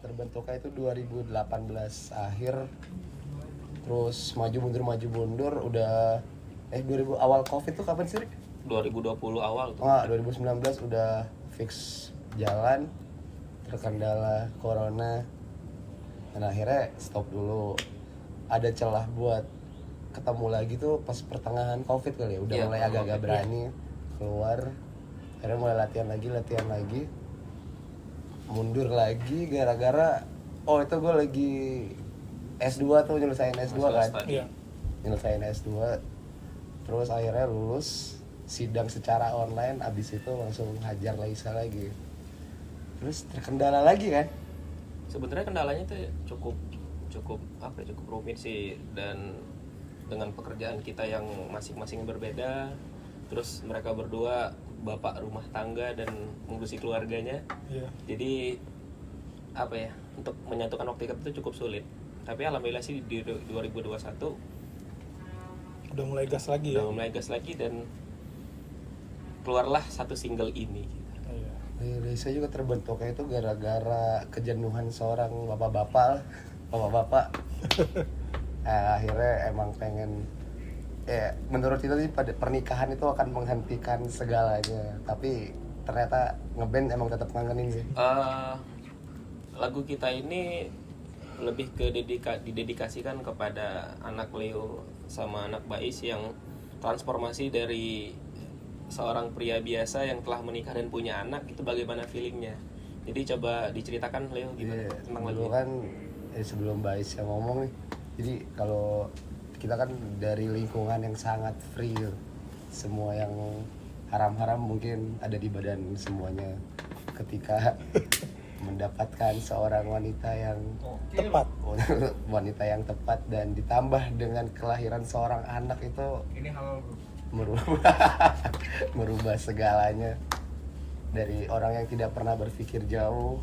terbentuknya itu 2018 akhir, terus maju mundur udah 2000 awal Covid tuh kapan sih, Rik? 2020 awal tuh. 2019 udah fix jalan, terkendala corona, dan akhirnya stop dulu. Ada celah buat ketemu lagi tuh pas pertengahan Covid kali ya, udah mulai agak-agak berani keluar. Akhirnya mulai latihan lagi, mundur lagi gara-gara itu gue lagi S2 tuh, nyelesain S2 kan. Iya. Nyelesain S2, terus akhirnya lulus, sidang secara online, abis itu langsung hajar Laisa lagi. Terus terkendala lagi kan? Sebenarnya kendalanya tuh cukup rumit sih, dan dengan pekerjaan kita yang masing-masing berbeda, terus mereka berdua bapak rumah tangga dan mengurusi keluarganya. Iya. Jadi untuk menyatukan waktu itu cukup sulit. Tapi alhamdulillah sih di 2021 Udah mulai gas lagi dan keluarlah satu single ini. Iya. Laisa juga terbentuknya itu gara-gara kejenuhan seorang bapak-bapak. Akhirnya emang pengen, menurut kita sih pada pernikahan itu akan menghentikan segalanya, tapi ternyata ngeband emang tetap ngangenin sih. Lagu kita ini lebih ke didedikasikan kepada anak Leo sama anak Bais yang transformasi dari seorang pria biasa yang telah menikah dan punya anak, itu bagaimana feelingnya. Jadi coba diceritakan Leo gimana tentang lagu Dulu kan sebelum Bais yang ngomong nih, jadi kalau kita kan dari lingkungan yang sangat free, semua yang haram-haram mungkin ada di badan semuanya. Ketika mendapatkan seorang wanita yang tepat dan ditambah dengan kelahiran seorang anak, itu Ini halal bro. merubah segalanya. Dari orang yang tidak pernah berpikir jauh,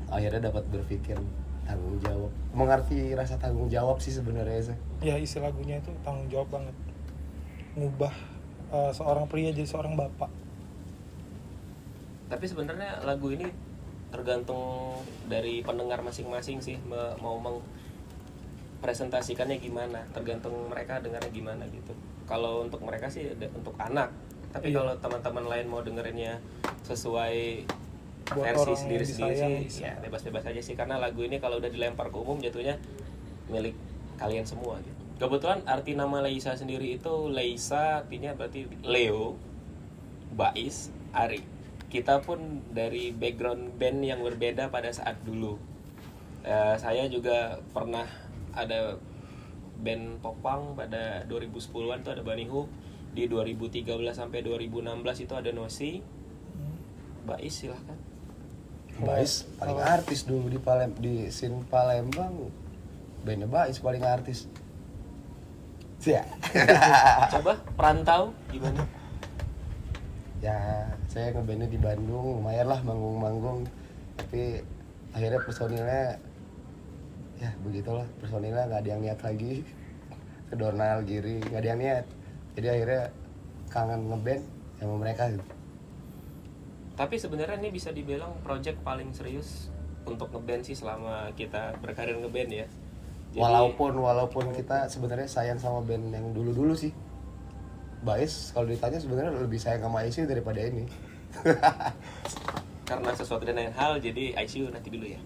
akhirnya dapat berpikir tanggung jawab, mengerti rasa tanggung jawab sih sebenarnya sih. Ya, isi lagunya itu tanggung jawab banget, ngubah seorang pria jadi seorang bapak. Tapi sebenarnya lagu ini tergantung dari pendengar masing-masing sih, mau mengpresentasikannya gimana, tergantung mereka dengarnya gimana gitu. Kalau untuk mereka sih untuk anak, tapi kalau teman-teman lain mau dengerinnya sesuai Buat versi orang sendiri-sendiri disayang, sih, ya bebas-bebas aja sih, karena lagu ini kalau udah dilempar ke umum jatuhnya milik kalian semua gitu. Kebetulan arti nama Laisa sendiri itu, Laisa artinya berarti Leo, Bais, Ari. Kita pun dari background band yang berbeda pada saat dulu. Saya juga pernah ada band popang pada 2010-an tuh ada Bunny Hook. Di 2013 sampai 2016 itu ada Nosi. Bais silahkan. Bais paling artis dulu di scene Palembang, bandnya Bais paling artis. Siap. Coba perantau gimana? Ya, saya ngebandnya di Bandung, lumayan lah manggung-manggung. Tapi akhirnya personilnya, ya begitulah, personilnya nggak ada yang niat lagi. Ke Donald, Giri, nggak ada yang niat. Jadi akhirnya kangen ngeband sama mereka gitu. Tapi sebenarnya ini bisa dibilang project paling serius untuk ngeband sih selama kita berkarir ngeband ya. Jadi, walaupun kita sebenarnya sayang sama band yang dulu-dulu sih. Bais kalau ditanya sebenarnya lebih sayang sama ICU daripada ini. karena sesuatu dan lain hal, jadi ICU nanti dulu ya.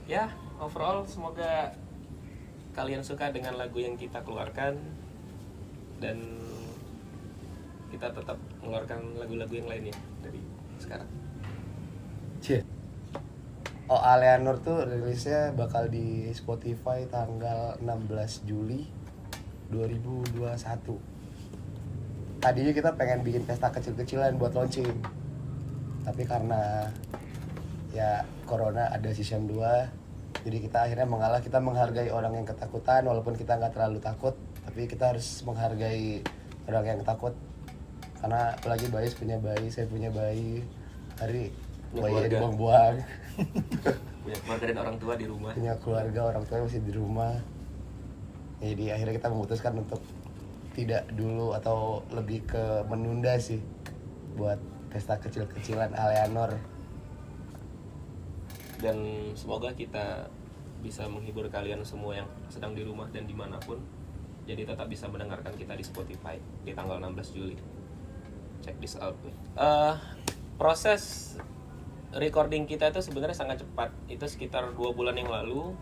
Ya, overall semoga kalian suka dengan lagu yang kita keluarkan, dan kita tetap mengeluarkan lagu-lagu yang lainnya dari sekarang. Cie. Aleanor tuh rilisnya bakal di Spotify tanggal 16 Juli 2021. Tadinya kita pengen bikin pesta kecil-kecilan buat launching, tapi karena ya corona ada season 2, jadi kita akhirnya mengalah. Kita menghargai orang yang ketakutan, walaupun kita nggak terlalu takut, tapi kita harus menghargai orang yang takut. Karena apalagi Bais punya bayi, saya punya bayi, hari bayinya dibuang-buang. Punya keluarga dan orang tua di rumah. Punya keluarga, orang tua masih di rumah. Jadi akhirnya kita memutuskan untuk tidak dulu, atau lebih ke menunda sih, buat pesta kecil-kecilan Aleanor. Dan semoga kita bisa menghibur kalian semua yang sedang di rumah dan dimanapun. Jadi tetap bisa mendengarkan kita di Spotify di tanggal 16 Juli. Check this out. Proses recording kita itu sebenarnya sangat cepat. Itu sekitar 2 bulan yang lalu.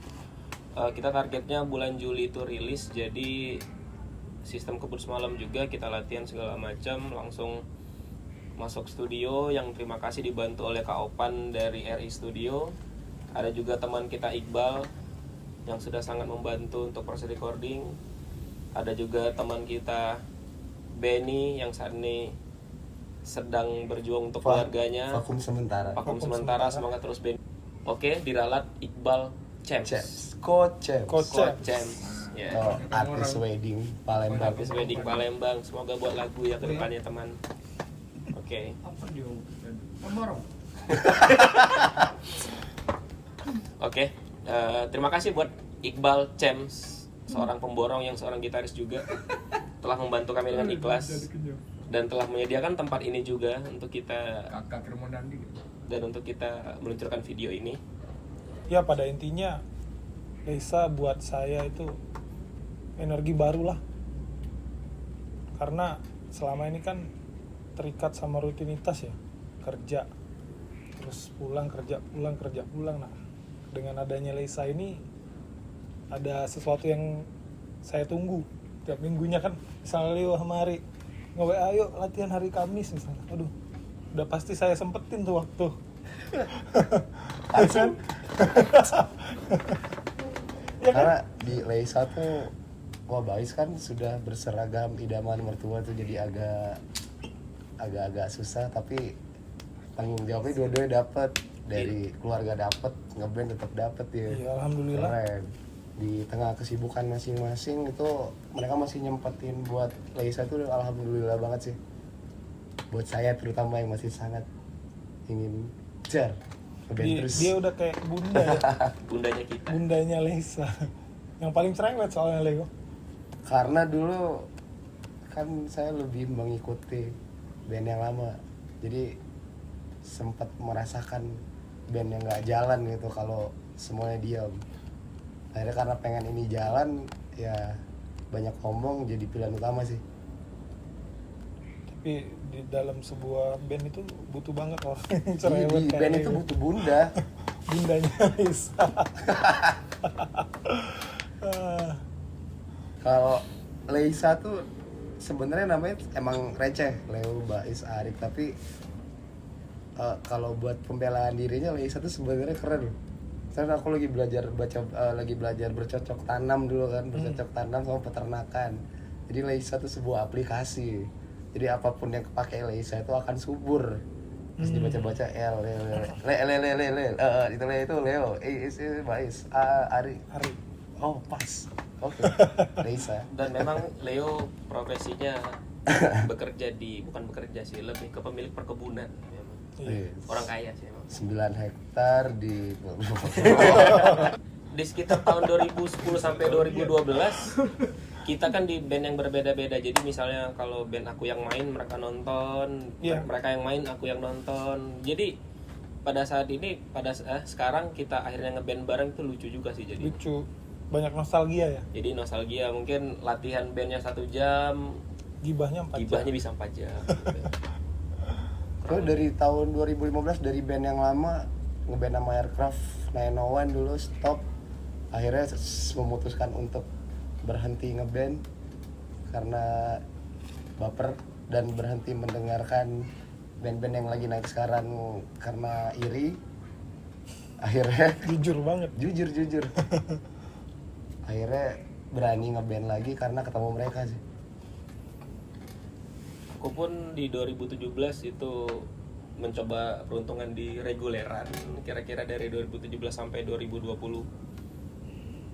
Kita targetnya bulan Juli itu rilis. Jadi sistem kebut semalam juga, kita latihan segala macam, langsung masuk studio. Yang terima kasih dibantu oleh Kak Opan dari RI Studio. Ada juga teman kita Iqbal yang sudah sangat membantu untuk proses recording. Ada juga teman kita Benny yang saat ini sedang berjuang untuk keluarganya. Vakum sementara. Semoga terus Benny. Oke, diralat Iqbal Champs. Coach Champs. Ya. Oh, artis wedding Palembang. Artis wedding Palembang. Semoga buat lagu ya ke depannya teman. Oke. Apa dia? Pemborong. Oke, terima kasih buat Iqbal Champs, seorang pemborong yang seorang gitaris juga, telah membantu kami dengan ikhlas dan telah menyediakan tempat ini juga untuk kita Kakak Kermonandi. dan untuk kita meluncurkan video ini. Ya pada intinya Leisa buat saya itu energi baru lah, karena selama ini kan terikat sama rutinitas ya, kerja terus pulang, kerja pulang. Nah, dengan adanya Leisa ini ada sesuatu yang saya tunggu tiap minggunya kan. Misalnya Leo sama Ari nge-WA, ayo latihan hari Kamis misalnya. Aduh, udah pasti saya sempetin tuh waktu. Kan? Ya kan? Karena di Leisa tuh Bais kan sudah berseragam idaman mertua tuh, jadi agak susah, tapi tanggung jawabnya dua-duanya dapat. Dari keluarga dapat, ngeband tetap dapat ya. Iya, alhamdulillah. Keren. Di tengah kesibukan masing-masing itu mereka masih nyempetin buat Leisa tuh, alhamdulillah banget sih. Buat saya terutama yang masih sangat ingin ngeband terus. Dia udah kayak bunda ya. Bundanya kita. Bundanya Leisa. Yang paling cerewet soalnya Leo. Karena dulu kan saya lebih mengikuti band yang lama, jadi sempat merasakan band yang nggak jalan gitu kalau semuanya diam. Akhirnya karena pengen ini jalan, ya banyak ngomong jadi pilihan utama sih. Tapi di dalam sebuah band itu butuh banget orang yang Di cerewet kayak band Leo. itu butuh bunda. Bundanya Leisa. Kalau Leisa tuh sebenarnya namanya emang receh, Leo, Bais, Arik, tapi kalau buat pembelaan dirinya Leisa tuh sebenarnya keren. Karena aku lagi belajar bercocok tanam dulu kan, bercocok tanam sama peternakan. Jadi Leisa tuh sebuah aplikasi. Jadi apapun yang pakai Leisa itu akan subur. Terus dibaca-baca itu Leo, Bais, Ari. Oh pas, oke. Leisa. Dan memang Leo profesinya bukan bekerja sih, lebih ke pemilik perkebunan memang. Iya. Orang kaya sih memang. 9 hektar di Di sekitar tahun 2010 sampai 2012 kita kan di band yang berbeda-beda. Jadi misalnya kalau band aku yang main mereka nonton, Iya. mereka yang main aku yang nonton. Jadi pada saat ini sekarang kita akhirnya ngeband bareng itu lucu juga sih jadi. Lucu. Banyak nostalgia ya. Jadi nostalgia, mungkin latihan bandnya 1 jam, Gibahnya 4 jam. gibahnya bisa 4 jam. Gitu. Terus dari tahun 2015 dari band yang lama ngeband sama Aircraft 901 dulu stop. Akhirnya memutuskan untuk berhenti ngeband karena baper dan berhenti mendengarkan band-band yang lagi naik sekarang karena iri. Akhirnya Jujur banget. jujur akhirnya berani ngeband lagi karena ketemu mereka sih. Aku pun di 2017 itu mencoba peruntungan di reguleran kira-kira dari 2017 sampai 2020.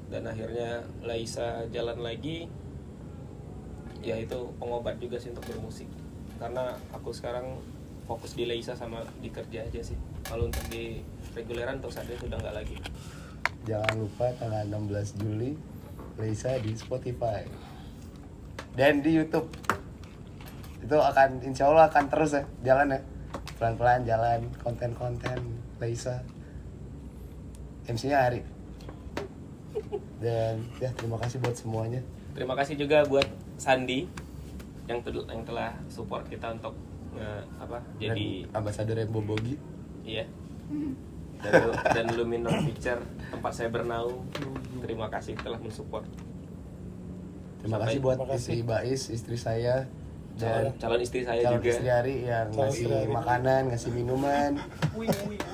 Dan akhirnya Leisa jalan lagi. Ya itu pengobat juga sih untuk bermusik. Karena aku sekarang fokus di Leisa sama di kerja aja sih. Kalau untuk di reguleran terus ada sudah nggak lagi. Jangan lupa tanggal 16 Juli Leisa di Spotify dan di YouTube. Itu akan insya Allah akan terus ya jalan ya, pelan-pelan jalan konten-konten Leisa. MC-nya Ari. Dan ya terima kasih buat semuanya. Terima kasih juga buat Sandi yang telah support kita untuk jadi Dan ambasador yang Bobogi. iya. Dan Luminor Picture tempat saya bernaung. Terima kasih telah mensupport. Terima Sampai- kasih buat terima kasih. istri Bais, istri saya, dan Calon istri saya calon juga. istri Ari yang Calon ngasih istri Ari. makanan, ngasih minuman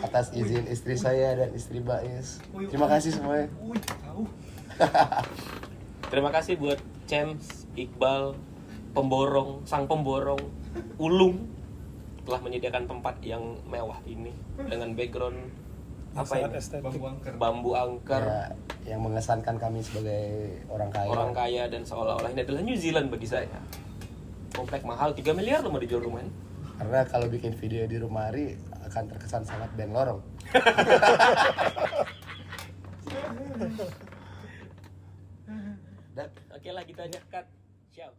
atas izin istri saya dan istri Bais. Terima kasih semuanya. Terima kasih buat James, Iqbal, pemborong, sang pemborong, Ulung telah menyediakan tempat yang mewah ini dengan background apa sangat ini? estetik. Bambu angker, Ya, yang mengesankan kami sebagai orang kaya. orang kaya, dan seolah-olah ini adalah New Zealand bagi saya. Komplek mahal 3 miliar loh mau dijual rumah ini. Karena kalau bikin video di rumah Ari akan terkesan sangat band lorong. Oke lah, gitu aja, cut. Ciao.